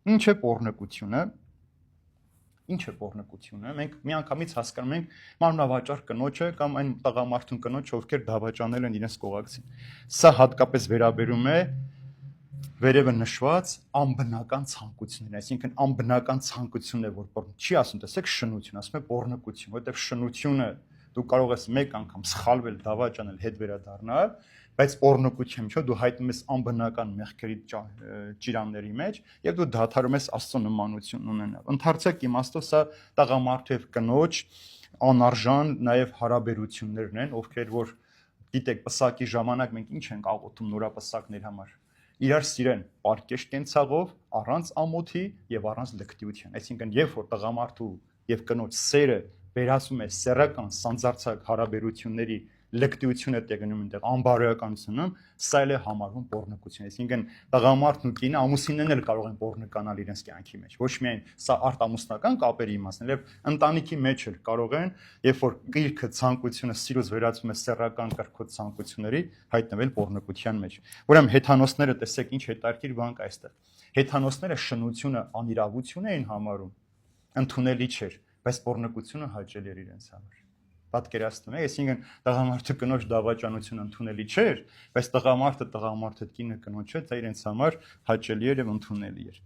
Ինչ է պոռնկությունը։ Ինչ է պոռնկությունը։ Մենք միանգամից հասկանում ենք մանրավաճառ կնոջը կամ այն տղամարդուն կնոջը, ովքեր դավաճանել են իրենց կողակցին։ Սա հատկապես վերաբերում է վերևը նշված անբնական ցանկություններին, այսինքն անբնական ցանկությունն է, որ պոռն չի ասում, տեսեք, շնություն, ասում է պոռնկություն, որովհետև շնությունը դու կարող ես մեկ անգամ սխալվել, դավաճանել, հետ վերադառնալ, բայց պոռնկության միջով դու հայտնում ես անբնական մեղքերի ճիրանների մեջ եւ դու դադարում ես Աստծո նմանություն ունենալ։ Ընդհանրացեք իմաստով սա տղամարդու եւ կնոջ անարժան նաեւ հարաբերություններն են, ովքեր որ գիտեք, պսակի ժամանակ մենք ինչ ենք աղոթում նորապսակների համար։ Իրար սիրեն պարկեշտ կենցաղով, առանց ամոթի եւ առանց լկտիության։ Այսինքն, երբ որ տղամարդու եւ կնոջ սերը վերածում է սեռական սանձարձակ հարաբերությունների լկտիությունը տեղնում այնտեղ անբարոյականությունում, սա էլ է համարվում պոռնկություն։ Այսինքն, տղամարդն ու կինը ամուսիններն էլ կարող են պոռնկանալ իրենց կյանքի մեջ։ Ոչ միայն սա արտամուսնական կապերի իմաստն, այլև ընտանիքի մեջ էլ կարող են, երբ որ գիրքը ցանկությունը սիրուց վերածվում է սեռական կրքոտ ցանկությունների, հայտնվել պոռնկության մեջ։ Ուրեմն հեթանոսները տեսեք ինչ հետաքրքիր բան կա այստեղ։ Հեթանոսները շնությունը անիրավություն էին համարում, ընդունելի չէր, բայց պոռնկությունը հաճելի էր իրենց համար։ Պատկերացնում եք, այսինքն տղամարդը կնոջ դավաճանությունը ընդունելի չէր, բայց տղամարդը կինը կնոջը դա իրենց համար հաճելի էր եւ ընդունելի էր։